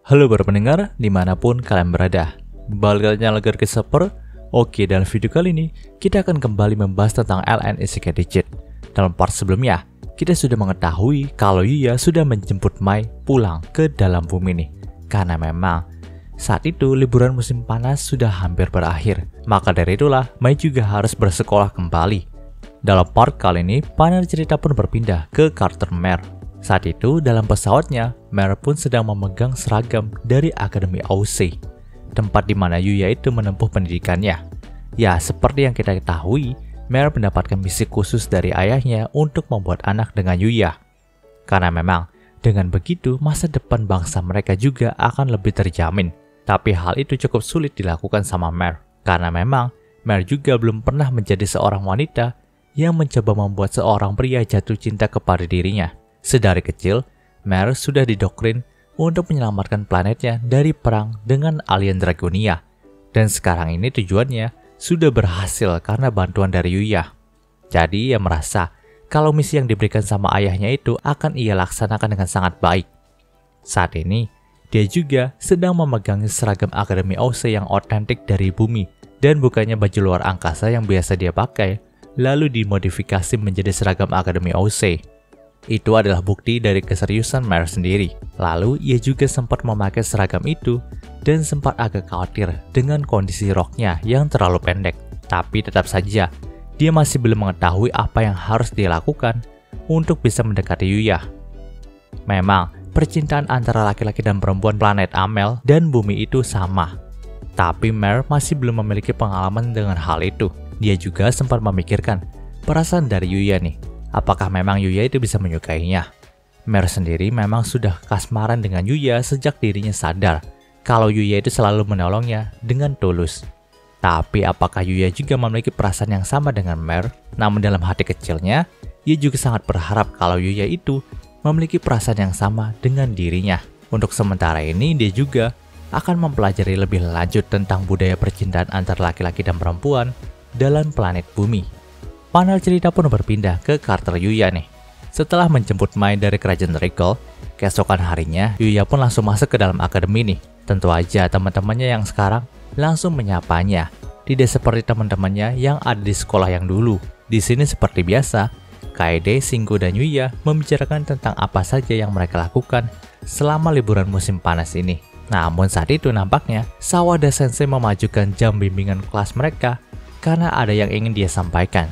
Halo para pendengar, dimanapun kalian berada. Balik lagi ke Super. Oke, dalam video kali ini, kita akan kembali membahas tentang LN Isekai Digit. Dalam part sebelumnya, kita sudah mengetahui kalau Yuya sudah menjemput Mai pulang ke dalam bumi nih. Karena memang, saat itu liburan musim panas sudah hampir berakhir. Maka dari itulah, Mai juga harus bersekolah kembali. Dalam part kali ini, panel cerita pun berpindah ke karakter Mer. Saat itu, dalam pesawatnya, Mer pun sedang memegang seragam dari Akademi AOC, tempat di mana Yuya itu menempuh pendidikannya. Ya, seperti yang kita ketahui, Mer mendapatkan misi khusus dari ayahnya untuk membuat anak dengan Yuya. Karena memang, dengan begitu, masa depan bangsa mereka juga akan lebih terjamin. Tapi hal itu cukup sulit dilakukan sama Mer, karena memang Mer juga belum pernah menjadi seorang wanita yang mencoba membuat seorang pria jatuh cinta kepada dirinya. Sedari kecil, Mer sudah didoktrin untuk menyelamatkan planetnya dari perang dengan alien Dragonia. Dan sekarang ini tujuannya sudah berhasil karena bantuan dari Yuya. Jadi ia merasa kalau misi yang diberikan sama ayahnya itu akan ia laksanakan dengan sangat baik. Saat ini, dia juga sedang memegang seragam Akademi AOC yang otentik dari bumi dan bukannya baju luar angkasa yang biasa dia pakai, lalu dimodifikasi menjadi seragam Akademi AOC. Itu adalah bukti dari keseriusan Mer sendiri. Lalu ia juga sempat memakai seragam itu dan sempat agak khawatir dengan kondisi roknya yang terlalu pendek. Tapi tetap saja, dia masih belum mengetahui apa yang harus dia lakukan untuk bisa mendekati Yuya. Memang, percintaan antara laki-laki dan perempuan planet Amel dan bumi itu sama. Tapi Mer masih belum memiliki pengalaman dengan hal itu. Dia juga sempat memikirkan perasaan dari Yuya nih. Apakah memang Yuya itu bisa menyukainya? Mer sendiri memang sudah kasmaran dengan Yuya sejak dirinya sadar kalau Yuya itu selalu menolongnya dengan tulus. Tapi apakah Yuya juga memiliki perasaan yang sama dengan Mer? Namun dalam hati kecilnya, ia juga sangat berharap kalau Yuya itu memiliki perasaan yang sama dengan dirinya. Untuk sementara ini, dia juga akan mempelajari lebih lanjut tentang budaya percintaan antara laki-laki dan perempuan dalam planet bumi. Panel cerita pun berpindah ke karakter Yuya nih. Setelah menjemput Mai dari kerajaan Regal, keesokan harinya Yuya pun langsung masuk ke dalam akademi nih. Tentu aja teman-temannya yang sekarang langsung menyapanya. Tidak seperti teman-temannya yang ada di sekolah yang dulu. Di sini seperti biasa, Kaede, Shingo, dan Yuya membicarakan tentang apa saja yang mereka lakukan selama liburan musim panas ini. Namun saat itu nampaknya Sawada Sensei memajukan jam bimbingan kelas mereka karena ada yang ingin dia sampaikan.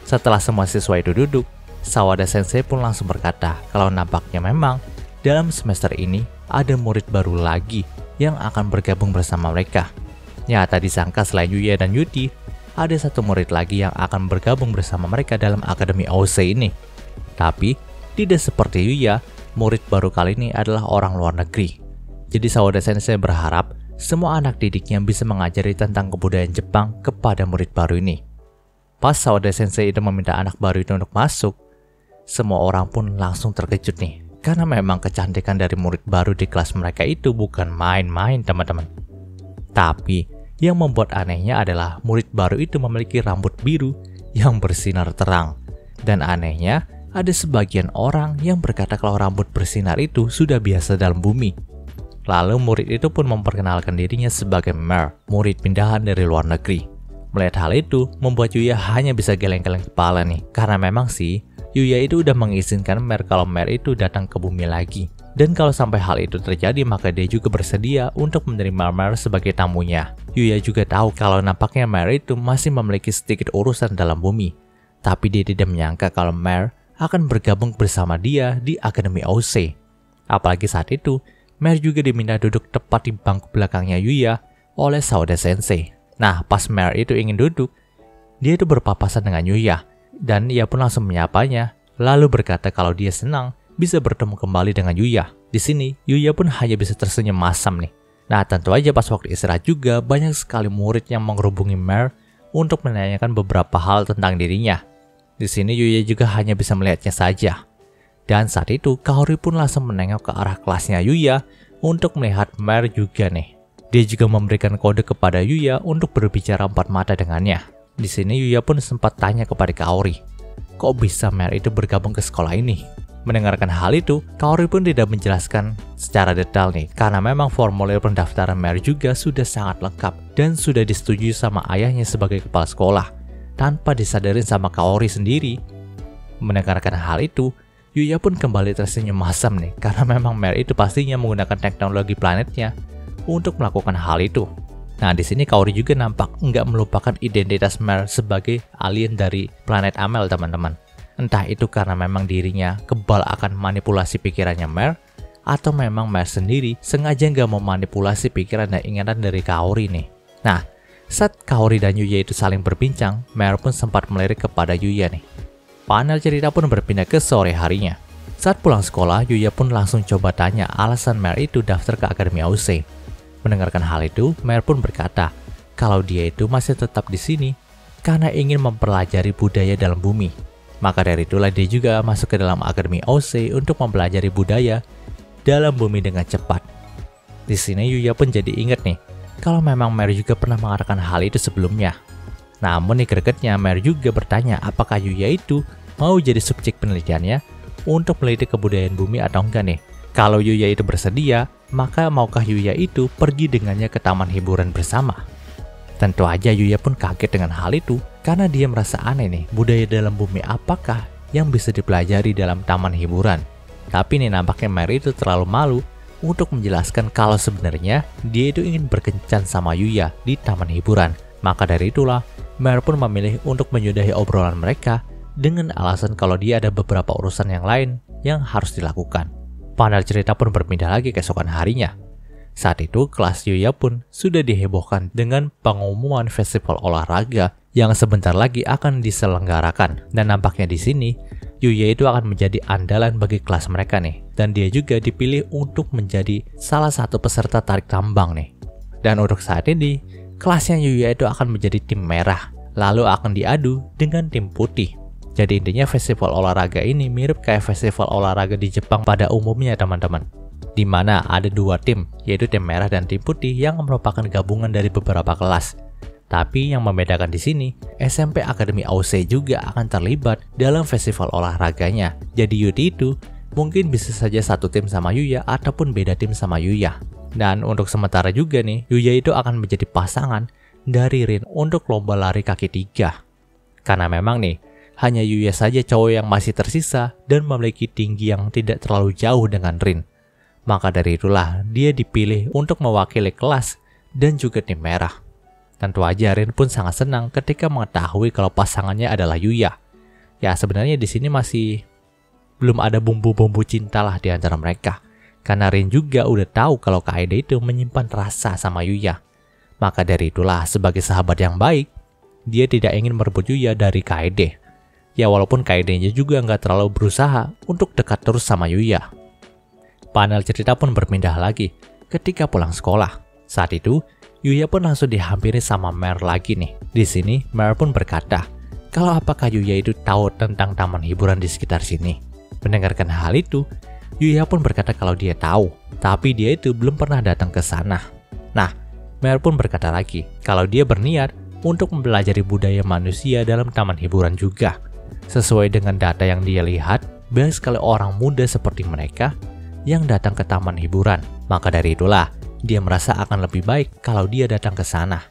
Setelah semua siswa itu duduk, Sawada Sensei pun langsung berkata kalau nampaknya memang dalam semester ini ada murid baru lagi yang akan bergabung bersama mereka. Nyata disangka selain Yuya dan Yuti, ada satu murid lagi yang akan bergabung bersama mereka dalam Akademi AOC ini. Tapi, tidak seperti Yuya, murid baru kali ini adalah orang luar negeri. Jadi Sawada Sensei berharap semua anak didiknya bisa mengajari tentang kebudayaan Jepang kepada murid baru ini. Pas Sawada Sensei itu meminta anak baru itu untuk masuk, semua orang pun langsung terkejut nih. Karena memang kecantikan dari murid baru di kelas mereka itu bukan main-main teman-teman. Tapi yang membuat anehnya adalah murid baru itu memiliki rambut biru yang bersinar terang. Dan anehnya ada sebagian orang yang berkata kalau rambut bersinar itu sudah biasa dalam bumi. Lalu murid itu pun memperkenalkan dirinya sebagai Mer, murid pindahan dari luar negeri. Melihat hal itu, membuat Yuya hanya bisa geleng-geleng kepala nih. Karena memang sih, Yuya itu udah mengizinkan Mer kalau Mer itu datang ke bumi lagi. Dan kalau sampai hal itu terjadi, maka dia juga bersedia untuk menerima Mer sebagai tamunya. Yuya juga tahu kalau nampaknya Mer itu masih memiliki sedikit urusan dalam bumi. Tapi dia tidak menyangka kalau Mer akan bergabung bersama dia di Akademi AOC. Apalagi saat itu, Mer juga diminta duduk tepat di bangku belakangnya Yuya oleh Sawada Sensei. Nah, pas Mer itu ingin duduk, dia itu berpapasan dengan Yuya, dan ia pun langsung menyapanya, lalu berkata kalau dia senang bisa bertemu kembali dengan Yuya. Di sini, Yuya pun hanya bisa tersenyum masam nih. Nah, tentu aja pas waktu istirahat juga banyak sekali murid yang menghubungi Mer untuk menanyakan beberapa hal tentang dirinya. Di sini Yuya juga hanya bisa melihatnya saja. Dan saat itu, Kaori pun langsung menengok ke arah kelasnya Yuya untuk melihat Mer juga nih. Dia juga memberikan kode kepada Yuya untuk berbicara empat mata dengannya. Di sini Yuya pun sempat tanya kepada Kaori, kok bisa Mer itu bergabung ke sekolah ini? Mendengarkan hal itu, Kaori pun tidak menjelaskan secara detail nih, karena memang formulir pendaftaran Mer juga sudah sangat lengkap dan sudah disetujui sama ayahnya sebagai kepala sekolah, tanpa disadarin sama Kaori sendiri. Mendengarkan hal itu, Yuya pun kembali tersenyum masam nih, karena memang Mer itu pastinya menggunakan teknologi planetnya untuk melakukan hal itu. Nah, di sini Kaori juga nampak nggak melupakan identitas Mer sebagai alien dari planet Amel, teman-teman. Entah itu karena memang dirinya kebal akan manipulasi pikirannya Mer, atau memang Mer sendiri sengaja nggak mau manipulasi pikiran dan ingatan dari Kaori nih. Nah, saat Kaori dan Yuya itu saling berbincang, Mer pun sempat melirik kepada Yuya nih. Panel cerita pun berpindah ke sore harinya. Saat pulang sekolah, Yuya pun langsung coba tanya alasan Mer itu daftar ke Akademi Aussei. Mendengarkan hal itu, Mer pun berkata kalau dia itu masih tetap di sini karena ingin mempelajari budaya dalam bumi. Maka dari itulah dia juga masuk ke dalam Akademi Aussei untuk mempelajari budaya dalam bumi dengan cepat. Di sini Yuya pun jadi ingat nih, kalau memang Mer juga pernah mengatakan hal itu sebelumnya. Namun nih gregetnya Mer juga bertanya apakah Yuya itu mau jadi subjek penelitiannya untuk meneliti kebudayaan bumi atau enggak nih. Kalau Yuya itu bersedia, maka maukah Yuya itu pergi dengannya ke taman hiburan bersama? Tentu aja Yuya pun kaget dengan hal itu, karena dia merasa aneh nih, budaya dalam bumi apakah yang bisa dipelajari dalam taman hiburan. Tapi nih nampaknya Mer itu terlalu malu untuk menjelaskan kalau sebenarnya dia itu ingin berkencan sama Yuya di taman hiburan. Maka dari itulah, Mer pun memilih untuk menyudahi obrolan mereka dengan alasan kalau dia ada beberapa urusan yang lain yang harus dilakukan. Panel cerita pun berpindah lagi keesokan harinya. Saat itu, kelas Yuya pun sudah dihebohkan dengan pengumuman festival olahraga yang sebentar lagi akan diselenggarakan. Dan nampaknya di sini, Yuya itu akan menjadi andalan bagi kelas mereka nih. Dan dia juga dipilih untuk menjadi salah satu peserta tarik tambang nih. Dan untuk saat ini, kelasnya Yuya itu akan menjadi tim merah, lalu akan diadu dengan tim putih. Jadi intinya festival olahraga ini mirip kayak festival olahraga di Jepang pada umumnya, teman-teman. Di mana ada dua tim, yaitu tim merah dan tim putih yang merupakan gabungan dari beberapa kelas. Tapi yang membedakan di sini, SMP Akademi Aussei juga akan terlibat dalam festival olahraganya. Jadi Yuti itu mungkin bisa saja satu tim sama Yuya ataupun beda tim sama Yuya. Dan untuk sementara juga nih, Yuya itu akan menjadi pasangan dari Rin untuk lomba lari kaki 3. Karena memang nih, hanya Yuya saja cowok yang masih tersisa dan memiliki tinggi yang tidak terlalu jauh dengan Rin. Maka dari itulah dia dipilih untuk mewakili kelas dan juga tim merah. Tentu aja Rin pun sangat senang ketika mengetahui kalau pasangannya adalah Yuya. Ya sebenarnya di sini masih belum ada bumbu-bumbu cinta lah di antara mereka. Karena Rin juga udah tahu kalau Kaede itu menyimpan rasa sama Yuya. Maka dari itulah sebagai sahabat yang baik, dia tidak ingin merebut Yuya dari Kaede. Ya walaupun Kaede-nya juga nggak terlalu berusaha untuk dekat terus sama Yuya. Panel cerita pun berpindah lagi ketika pulang sekolah. Saat itu, Yuya pun langsung dihampiri sama Mer lagi nih. Di sini, Mer pun berkata, kalau apakah Yuya itu tahu tentang taman hiburan di sekitar sini. Mendengarkan hal itu, Yuya pun berkata kalau dia tahu, tapi dia itu belum pernah datang ke sana. Nah, Mer pun berkata lagi, kalau dia berniat untuk mempelajari budaya manusia dalam taman hiburan juga. Sesuai dengan data yang dia lihat, banyak sekali orang muda seperti mereka yang datang ke taman hiburan. Maka dari itulah, dia merasa akan lebih baik kalau dia datang ke sana.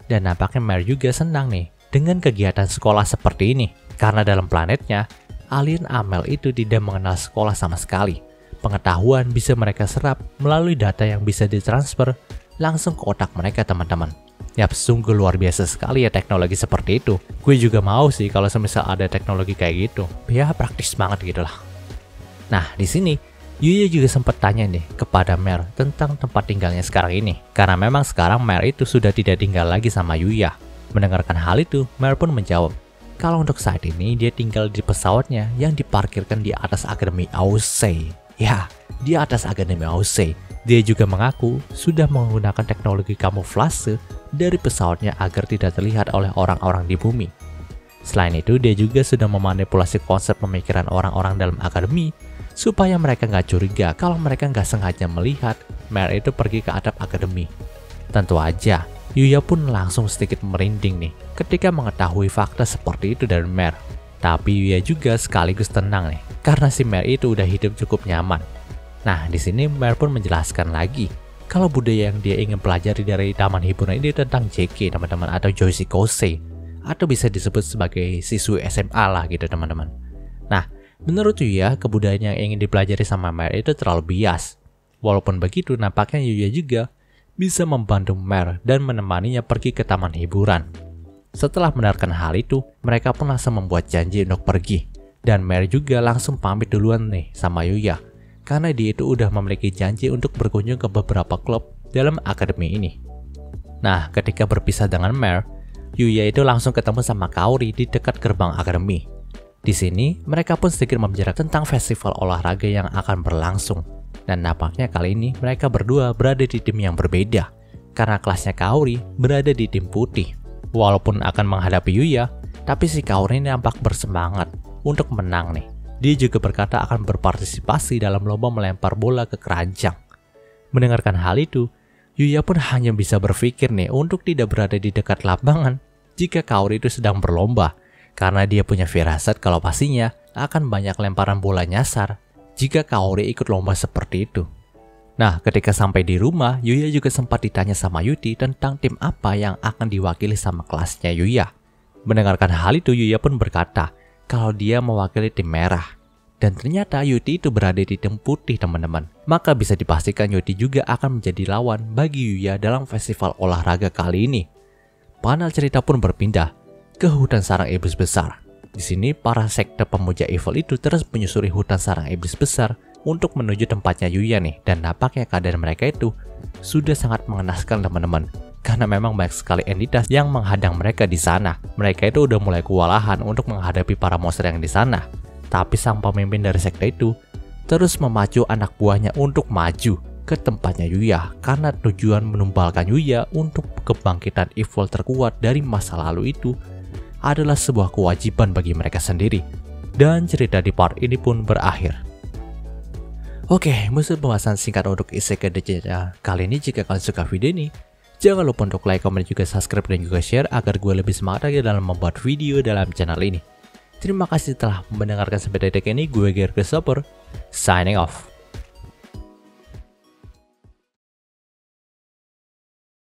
Dan nampaknya Mer juga senang nih dengan kegiatan sekolah seperti ini. Karena dalam planetnya, alien Amel itu tidak mengenal sekolah sama sekali. Pengetahuan bisa mereka serap melalui data yang bisa ditransfer langsung ke otak mereka, teman-teman. Yap, sungguh luar biasa sekali ya teknologi seperti itu. Gue juga mau sih kalau semisal ada teknologi kayak gitu. Ya praktis banget gitu lah. Nah, di sini Yuya juga sempat tanya nih kepada Mer tentang tempat tinggalnya sekarang ini. Karena memang sekarang Mer itu sudah tidak tinggal lagi sama Yuya. Mendengarkan hal itu, Mer pun menjawab, kalau untuk saat ini dia tinggal di pesawatnya yang diparkirkan di atas Akademi Aussei. Ya, di atas Akademi Aussei. Dia juga mengaku sudah menggunakan teknologi kamuflase dari pesawatnya agar tidak terlihat oleh orang-orang di bumi. Selain itu, dia juga sudah memanipulasi konsep pemikiran orang-orang dalam akademi supaya mereka nggak curiga kalau mereka nggak sengaja melihat Mer itu pergi ke atap akademi. Tentu aja, Yuya pun langsung sedikit merinding nih ketika mengetahui fakta seperti itu dari Mer. Tapi Yuya juga sekaligus tenang nih, karena si Mer itu udah hidup cukup nyaman. Nah, di sini Mer pun menjelaskan lagi kalau budaya yang dia ingin pelajari dari taman hiburan ini tentang JK, teman-teman, atau Joichi Kosei, atau bisa disebut sebagai siswi SMA lah gitu, teman-teman. Nah, menurut Yuya, kebudayaan yang ingin dipelajari sama Mer itu terlalu bias. Walaupun begitu, nampaknya Yuya juga bisa membantu Mer dan menemaninya pergi ke taman hiburan. Setelah mendengarkan hal itu, mereka pun langsung membuat janji untuk pergi. Dan Mer juga langsung pamit duluan nih sama Yuya, karena dia itu udah memiliki janji untuk berkunjung ke beberapa klub dalam akademi ini. Nah, ketika berpisah dengan Mer, Yuya itu langsung ketemu sama Kaori di dekat gerbang akademi. Di sini, mereka pun sedikit membicarakan tentang festival olahraga yang akan berlangsung. Dan nampaknya kali ini mereka berdua berada di tim yang berbeda, karena kelasnya Kaori berada di tim putih. Walaupun akan menghadapi Yuya, tapi si Kaori ini nampak bersemangat untuk menang nih. Dia juga berkata akan berpartisipasi dalam lomba melempar bola ke keranjang. Mendengarkan hal itu, Yuya pun hanya bisa berpikir nih untuk tidak berada di dekat lapangan jika Kaori itu sedang berlomba, karena dia punya firasat kalau pastinya akan banyak lemparan bola nyasar jika Kaori ikut lomba seperti itu. Nah, ketika sampai di rumah, Yuya juga sempat ditanya sama Yuti tentang tim apa yang akan diwakili sama kelasnya Yuya. Mendengarkan hal itu, Yuya pun berkata kalau dia mewakili tim merah. Dan ternyata Yuti itu berada di tim putih, teman-teman. Maka bisa dipastikan Yuti juga akan menjadi lawan bagi Yuya dalam festival olahraga kali ini. Panel cerita pun berpindah ke hutan sarang iblis besar. Di sini, para sekte pemuja evil itu terus menyusuri hutan sarang iblis besar untuk menuju tempatnya Yuya nih. Dan nampaknya keadaan mereka itu sudah sangat mengenaskan, teman-teman. Karena memang banyak sekali entitas yang menghadang mereka di sana. Mereka itu udah mulai kewalahan untuk menghadapi para monster yang di sana. Tapi sang pemimpin dari sekte itu terus memacu anak buahnya untuk maju ke tempatnya Yuya, karena tujuan menumbalkan Yuya untuk kebangkitan evil terkuat dari masa lalu itu adalah sebuah kewajiban bagi mereka sendiri. Dan cerita di part ini pun berakhir. Oke, musuh pembahasan singkat untuk Isekai Digit kali ini. Jika kalian suka video ini, jangan lupa untuk like, komen, juga subscribe, dan juga share agar gue lebih semangat lagi dalam membuat video dalam channel ini. Terima kasih telah mendengarkan sampai detik ini. Gue Gear Christopher, signing off.